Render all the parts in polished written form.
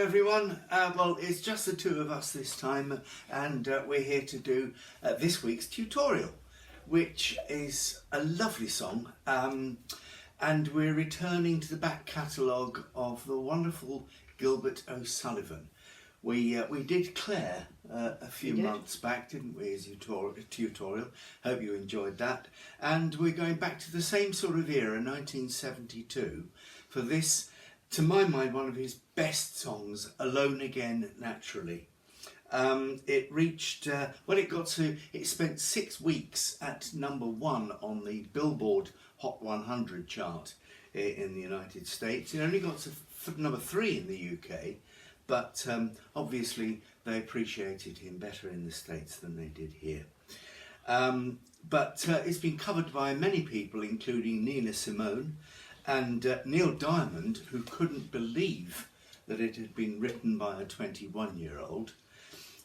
everyone. Well, it's just the two of us this time, and we're here to do this week's tutorial, which is a lovely song, and we're returning to the back catalogue of the wonderful Gilbert O'Sullivan. We did Claire a few months back, didn't we, as a tutorial. Hope you enjoyed that. And we're going back to the same sort of era, 1972, for this, to my mind, one of his best songs, Alone Again, Naturally. It reached, it spent 6 weeks at #1 on the Billboard Hot 100 chart in the United States. It only got to #3 in the UK, but obviously they appreciated him better in the States than they did here. But it's been covered by many people, including Nina Simone and Neil Diamond, who couldn't believe that it had been written by a 21-year-old,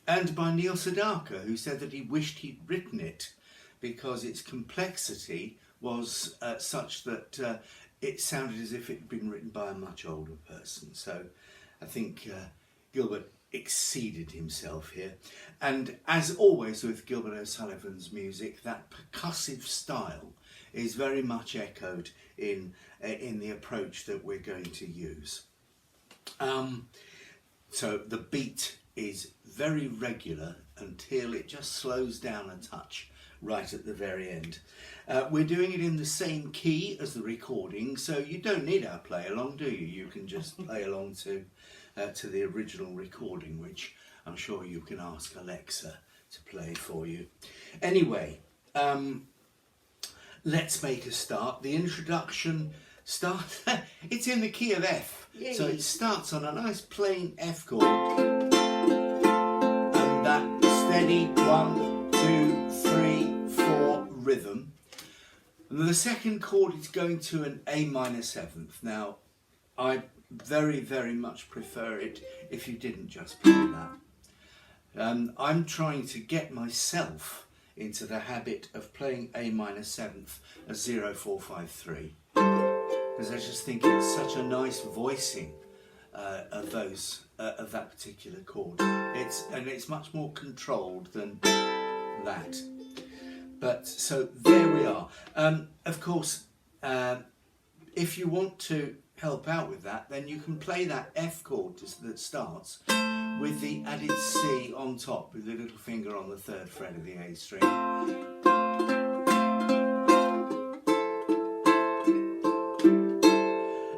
and by Neil Sedaka, who said that he wished he'd written it because its complexity was such that it sounded as if it had been written by a much older person. So I think Gilbert exceeded himself here. And as always with Gilbert O'Sullivan's music, that percussive style is very much echoed in the approach that we're going to use. So the beat is very regular until it just slows down a touch right at the very end. We're doing it in the same key as the recording, so you don't need our play along, do you? You can just play along to the original recording, which I'm sure you can ask Alexa to play for you. Anyway, let's make a start. The introduction it's in the key of F. Yay. So it starts on a nice plain F chord, and that steady 1, 2, 3, 4 rhythm. And the second chord is going to an A minor 7th. Now, I very, very much prefer it if you didn't just play that. I'm trying to get myself into the habit of playing A minor 7th as 0, 4, 5, 3. Because I just think it's such a nice voicing of that particular chord. It's much more controlled than that. But so there we are. Of course, if you want to help out with that, then you can play that F chord that starts with the added C on top, with the little finger on the 3rd fret of the A string.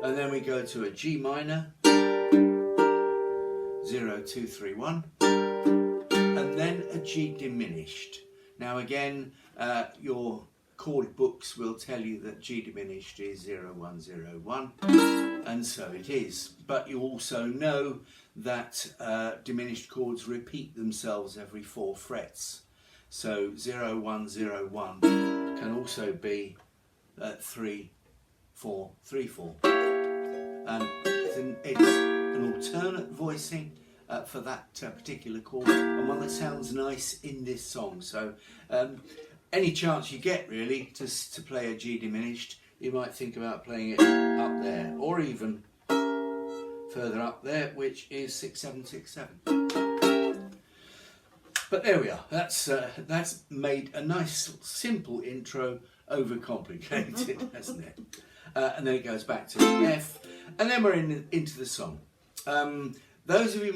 And then we go to a G minor, 0, 2, 3, 1, and then a G diminished. Now again, your chord books will tell you that G diminished is 0, 1, 0, 1, and so it is. But you also know that diminished chords repeat themselves every 4 frets. So 0, 1, 0, 1 can also be 3, 4, 3, 4. It's an alternate voicing for that particular chord, and one that sounds nice in this song. So any chance you get really to play a G diminished, you might think about playing it up there, or even further up there, which is 6, 7, 6, 7. But there we are. That's made a nice simple intro overcomplicated, hasn't it? And then it goes back to F, and then we're into the song. Those of you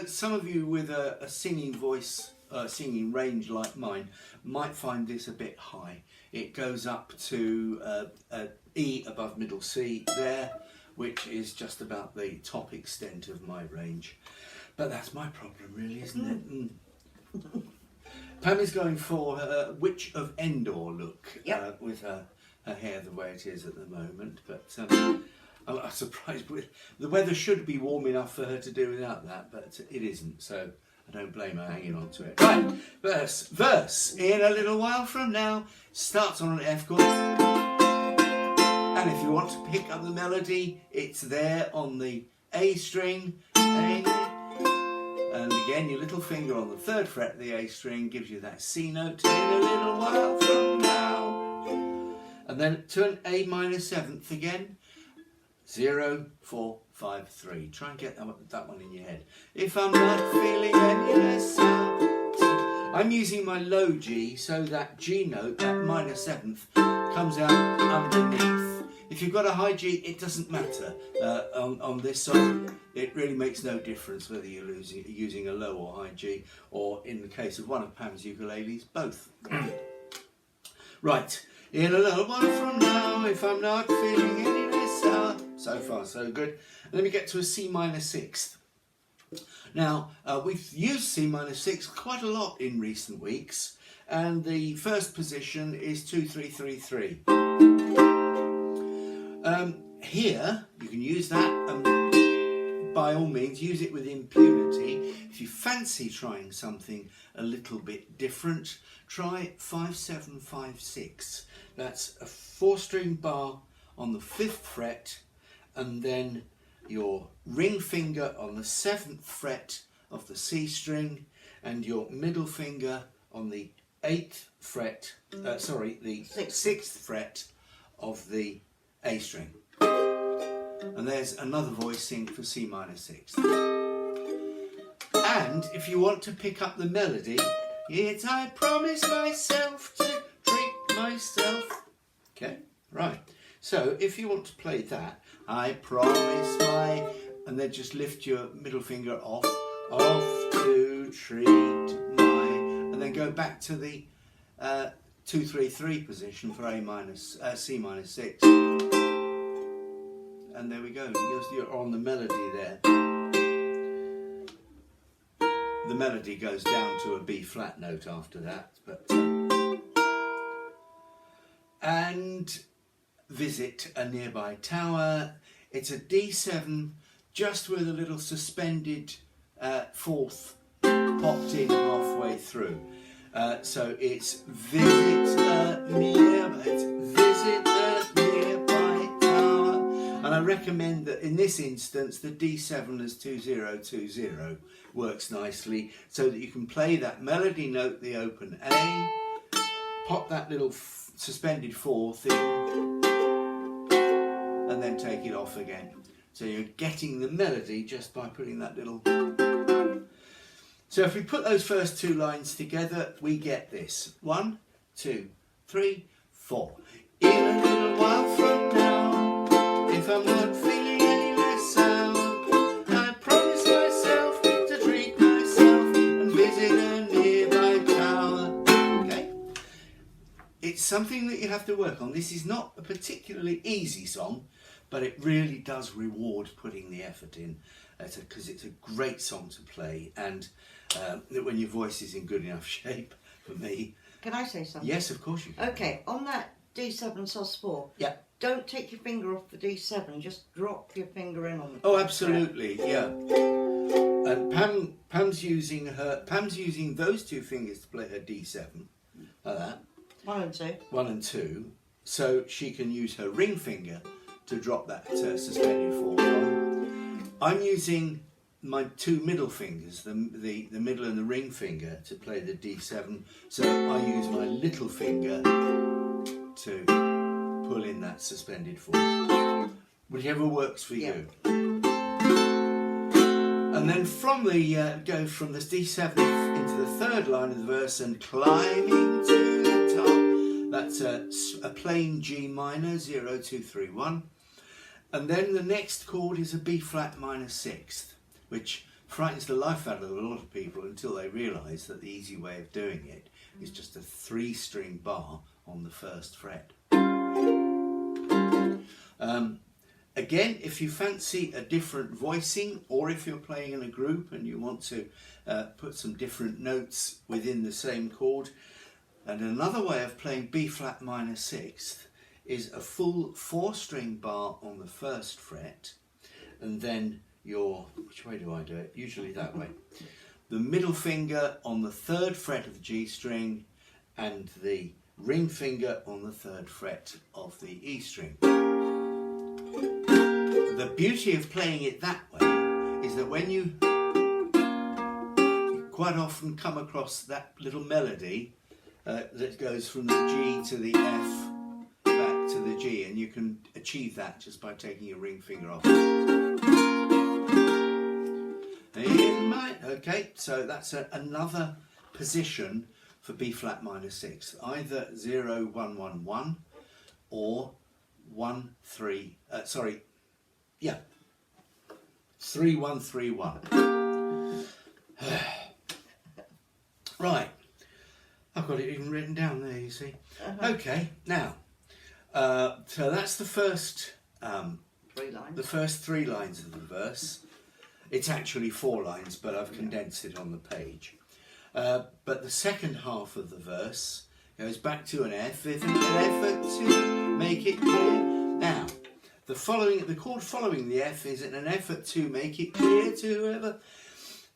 some of you with a singing voice, singing range like mine, might find this a bit high. It goes up to E above middle C there, which is just about the top extent of my range. But that's my problem, really, isn't it? Pam is going for her Witch of Endor look, with her hair the way it is at the moment, but I'm surprised. The weather should be warm enough for her to do without that, but it isn't, so I don't blame her hanging on to it. Right, verse in a little while from now starts on an F chord, and if you want to pick up the melody, it's there on the A string, A, and again your little finger on the 3rd fret of the A string gives you that C note, in a little while from now. And then to an A minor 7th again, 0, 4, 5, 3. Try and get that one in your head. If I'm not feeling any less sad. I'm using my low G, so that G note, that minor seventh, comes out underneath. If you've got a high G, it doesn't matter. On this song, it really makes no difference whether you're using a low or high G, or in the case of one of Pam's ukuleles, both. Right, in a little while from now, if I'm not feeling any less sour. So far, so good. Let me get to a C minor sixth. Now, we've used C minor sixth quite a lot in recent weeks, and the first position is 2, 3, 3, 3. Here, you can use that, and by all means, use it with impunity. If you fancy trying something a little bit different, try 5, 7, 5, 6. That's a 4-string bar on the 5th fret, and then your ring finger on the 7th fret of the C string, and your middle finger on the 8th fret, the 6th fret of the A string. And there's another voicing for C minor sixth. And if you want to pick up the melody, it's I promise myself to treat myself. Okay, right. So if you want to play that, I promise and then just lift your middle finger off to treat and then go back to the 2, 3, 3 position for C minor 6. And there we go, you're on the melody there. The melody goes down to a B flat note after that, and visit a nearby tower. It's a D7 just with a little suspended 4th popped in halfway through. So it's visit a nearby tower. And I recommend that in this instance the D7 as 2020 works nicely, so that you can play that melody note, the open A, pop that little suspended 4th in, and then take it off again. So you're getting the melody just by putting that little... So if we put those first 2 lines together, we get this. 1, 2, 3, 4. In a little while from now, if I'm not feeling any less sour, I promise myself to treat myself and visit a nearby tower. Okay? It's something that you have to work on. This is not a particularly easy song, but it really does reward putting the effort in, because it's a great song to play, and when your voice is in good enough shape for me. Can I say something? Yes, of course you can. Okay, on that D7 sus4, yeah, don't take your finger off the D7, just drop your finger in on the Oh, absolutely, yeah. And Pam's using those 2 fingers to play her D7, like that. 1 and 2. 1 and 2, so she can use her ring finger to drop that suspended 4th on. I'm using my 2 middle fingers, the middle and the ring finger, to play the D7, so I use my little finger to pull in that suspended 4th. Whichever works for you. And then from the go from the D7 into the 3rd line of the verse and climbing to the top. That's a plain G minor, 0, 2, 3, 1. And then the next chord is a B flat minor 6th, which frightens the life out of a lot of people until they realise that the easy way of doing it is just a 3-string bar on the 1st fret. Again, if you fancy a different voicing, or if you're playing in a group and you want to put some different notes within the same chord, and another way of playing B flat minor 6th is a full 4-string bar on the 1st fret, and then which way do I do it? Usually that way. The middle finger on the 3rd fret of the G string, and the ring finger on the 3rd fret of the E string. The beauty of playing it that way is that when you quite often come across that little melody that goes from the G to the F, back to the G, and you can achieve that just by taking your ring finger off. Okay, so that's another position for B flat minor 6, either 0 1 1 1 or 1 3 3 1 3 1. Right, I've got it even written down there, you see. Okay, now so that's the first 3 lines. the first 3 lines of the verse. It's actually 4 lines, but I've condensed it on the page. But the second half of the verse goes back to an F, if an effort to make it clear. Now, the chord following the F is an effort to make it clear to whoever.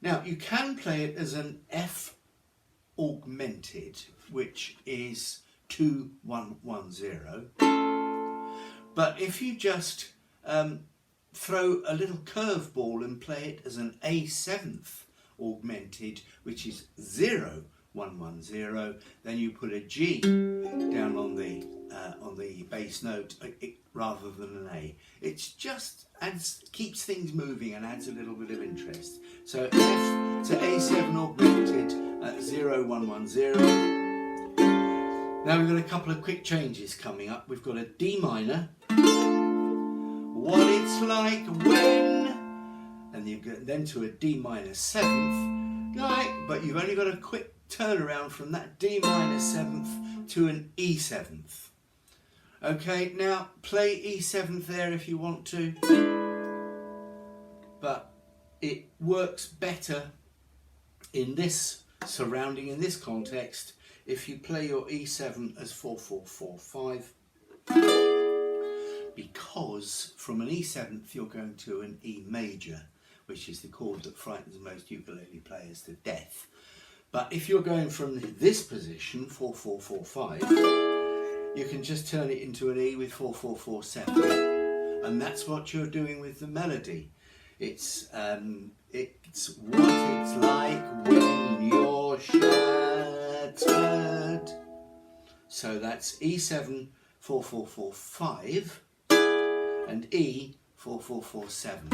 Now, you can play it as an F augmented, which is 2 1 1 0. But if you just throw a little curveball and play it as an A7th augmented, which is 0 1 1 0, then you put a G down on the bass note rather than an A. It's just keeps things moving and adds a little bit of interest. So F to A7 augmented at 0 1 1 0. Now we've got a couple of quick changes coming up. We've got a D minor. What it's like when, and you go then to a D minor 7th, right? But you've only got a quick turnaround from that D minor 7th to an E 7th. Okay, now play E 7th there if you want to, but it works better in this surrounding, in this context, if you play your E7 as 4 4 4 5. Because from an E7th you're going to an E major, which is the chord that frightens most ukulele players to death. But if you're going from this position, 4 4 4 5, you can just turn it into an E with 4 4 4 7, and that's what you're doing with the melody. It's what it's like when you're shattered. So that's E7 4 4 4 5. And E 4 4 4 7,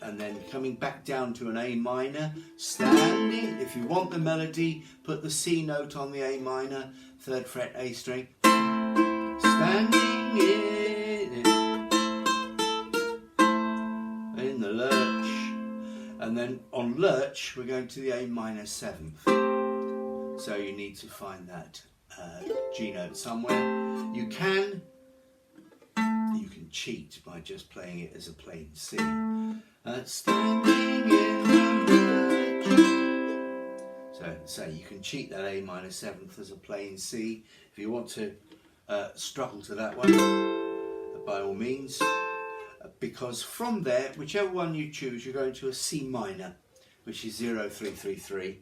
and then coming back down to an A minor, standing. If you want the melody, put the C note on the A minor, 3rd fret A string, standing in the lurch, and then on lurch we're going to the A minor 7th. So you need to find that G note somewhere. You can cheat by just playing it as a plain C. Standing in the lurch. So you can cheat that A minor 7th as a plain C. If you want to struggle to that one, by all means. Because from there, whichever one you choose, you're going to a C minor, which is 0 3 3 3.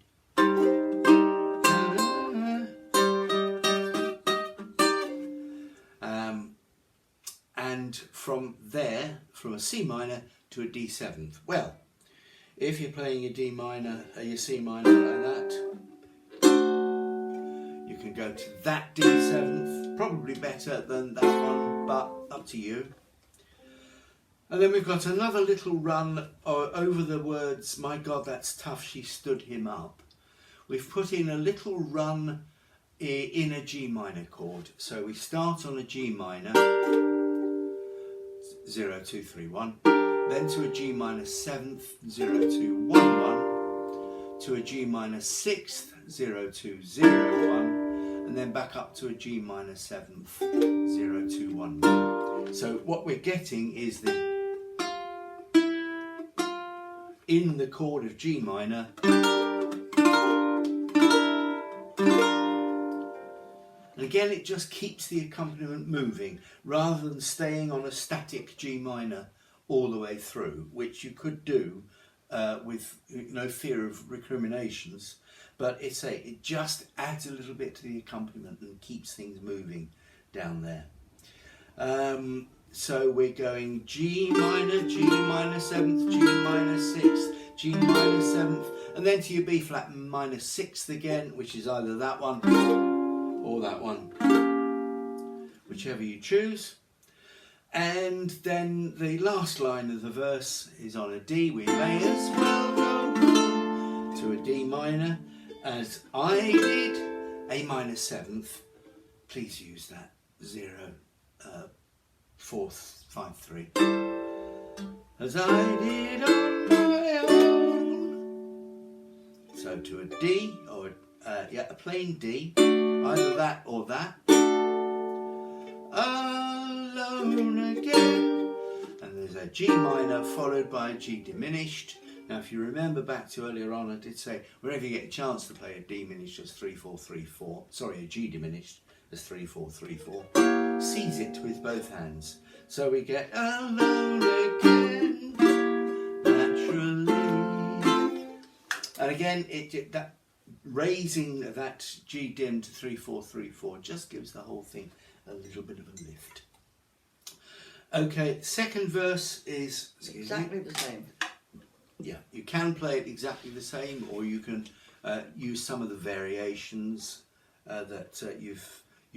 And from there, from a C minor to a D7th. Well, if you're playing your D minor, your C minor like that, you can go to that D7th, probably better than that one, but up to you. And then we've got another little run over the words, my God, that's tough, she stood him up. We've put in a little run in a G minor chord. So we start on a G minor, 0 2 3 1, then to a G minor 7th, 0 2 1 1, to a G minor 6th, 0 2 0 1, and then back up to a G minor 7th, 0 2 1 1. So what we're getting is the in the chord of G minor, and again it just keeps the accompaniment moving rather than staying on a static G minor all the way through, which you could do with no fear of recriminations, but it just adds a little bit to the accompaniment and keeps things moving down there. So we're going G minor 7th, G minor 6th, G minor 7th, and then to your B flat minor 6th again, which is either that one or that one, whichever you choose. And then the last line of the verse is on a D. We may as well go to a D minor as I did, A minor 7th. Please use that 4th 5-3. As I did on my own. So to a D, or a plain D, either that or that. Alone again. And there's a G minor followed by a G diminished. Now if you remember back to earlier on, I did say whenever you get a chance to play a D diminished as 3-4-3-4, sorry, a G diminished as 3-4-3-4, seize it with both hands. So we get alone again, naturally. And again, that raising that G dim to 3-4-3-4 just gives the whole thing a little bit of a lift. Okay, second verse is exactly the same. Yeah, you can play it exactly the same, or you can use some of the variations that you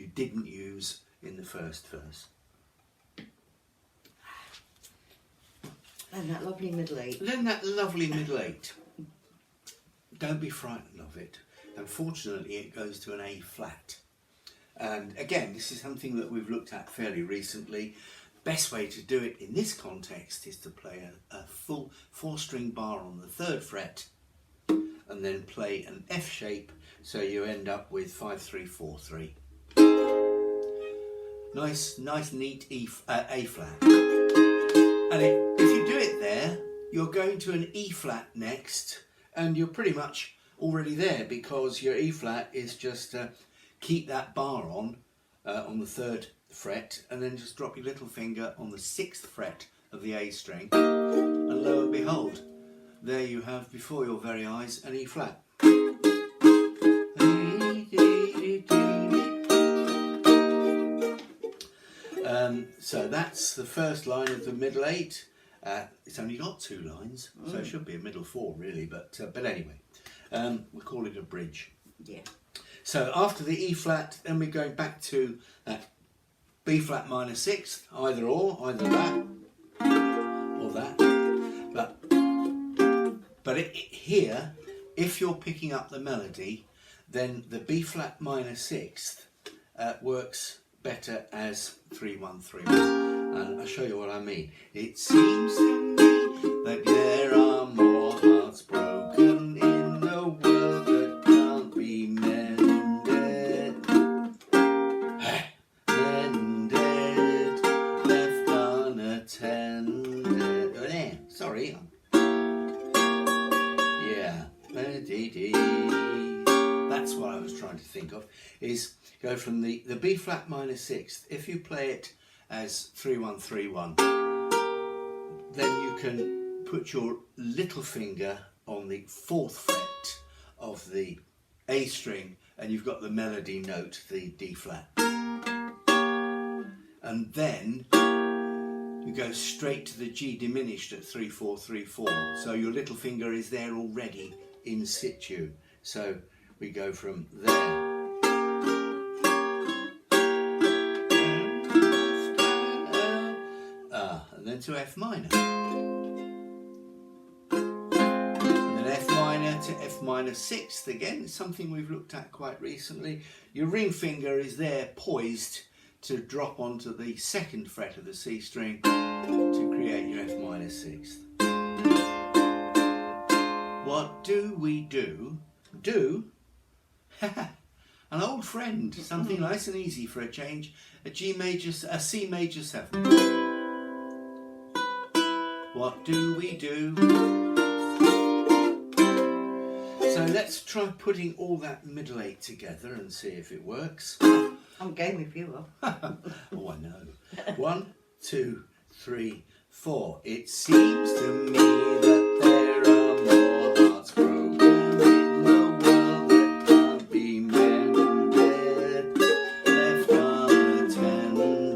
didn't use in the first verse. And that lovely middle 8. Then that lovely middle 8. Don't be frightened of it. Unfortunately, it goes to an A flat. And again, this is something that we've looked at fairly recently. Best way to do it in this context is to play a full 4-string bar on the 3rd fret and then play an F shape, so you end up with 5-3-4-3. Nice neat A flat. And if you do it there, you're going to an E flat next, and you're pretty much already there, because your E flat is just keep that bar on the 3rd fret, and then just drop your little finger on the 6th fret of the A string, and lo and behold, there you have before your very eyes an E flat. So that's the first line of the middle 8. It's only got 2 lines, so it should be a middle 4 really, but anyway, we call it a bridge. Yeah. So after the E flat, then we're going back to B flat minor 6th, either that or that. But here, if you're picking up the melody, then the B flat minor 6th works better as 3-1-3-1, and I'll show you what I mean. It seems to me that there are more hearts broken in the world that can't be mended, left unattended. Oh, there, sorry. Yeah, that's what I was trying to think of, is go from the B flat minor 6th. If you play it as 3-1-3-1, then you can put your little finger on the 4th fret of the A string, and you've got the melody note, the D flat. And then you go straight to the G diminished at 3-4-3-4. So your little finger is there already in situ. So we go from there. And then to F minor. And then F minor to F minor 6th again. It's something we've looked at quite recently. Your ring finger is there poised to drop onto the 2nd fret of the C string to create your F minor 6th. What do we do? An old friend, something nice and easy for a change, a C major 7. What do we do? So let's try putting all that middle 8 together and see if it works. I'm game if you are. Oh, I know. 1, 2, 3, 4. It seems to me that there are more hearts broken in the world that can't be mended, left unattended.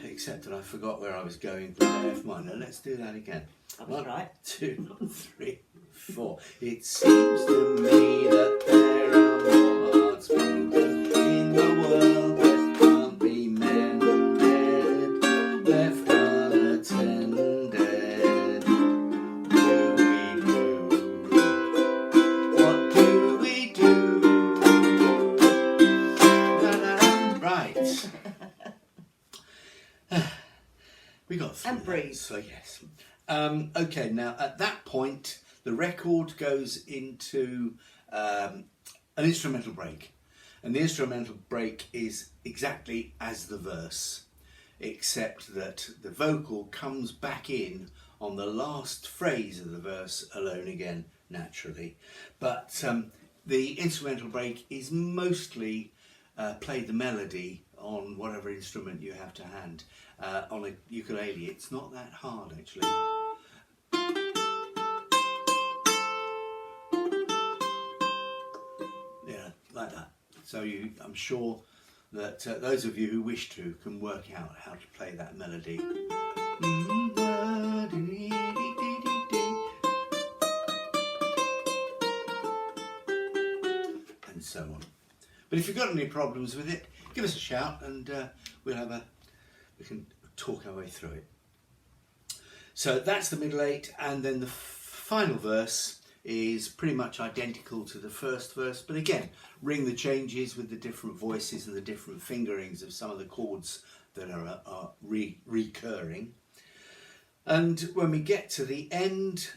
Except that I forgot where I was going with the F minor. Let's do that again. That was 1, right. 2, 3, 4. It seems to me that there are more hearts hearts broken in the world that can't be mended, left unattended. Do we do? What do we do? Right. We got through And breathe. that, so yes. Okay, now at that point the record goes into an instrumental break, and the instrumental break is exactly as the verse, except that the vocal comes back in on the last phrase of the verse, alone again, naturally. But the instrumental break is mostly play the melody on whatever instrument you have to hand. On a ukulele, it's not that hard actually. Yeah, like that. So I'm sure that those of you who wish to can work out how to play that melody. And so on. But if you've got any problems with it, give us a shout and we can talk our way through it. So that's the middle eight, and then the final verse is pretty much identical to the first verse, but again, ring the changes with the different voices and the different fingerings of some of the chords that are recurring. And when we get to the end,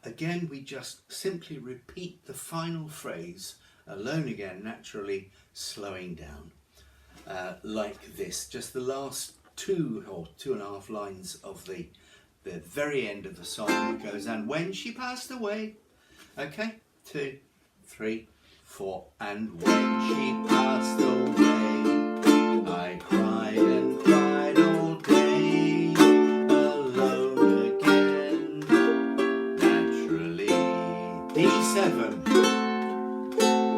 again, we just simply repeat the final phrase, alone again, naturally slowing down, like this. Just the last 2 or 2.5 lines of the very end of the song goes, and when she passed away. Okay, 2, 3, 4, and when she passed away, I cried and cried all day, alone again, naturally. D7,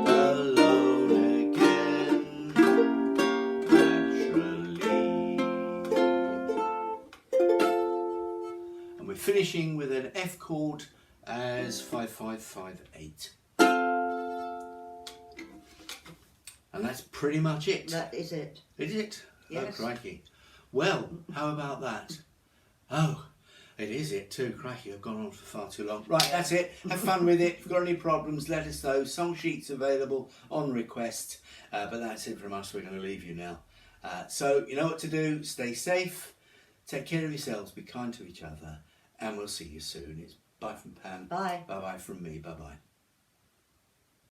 alone again, naturally. And we're finishing with an F chord as 5-5-5-8, and that's pretty much it. That is it. Is it? Yes. Oh crikey. Well, how about that? Oh, it is it too. Crikey, I've gone on for far too long. Right, that's it. Have fun with it. If you've got any problems, let us know. Song sheets available on request. But that's it from us. We're going to leave you now. So you know what to do. Stay safe. Take care of yourselves. Be kind to each other. And we'll see you soon. It's bye from Pam. Bye. Bye-bye from me. Bye-bye.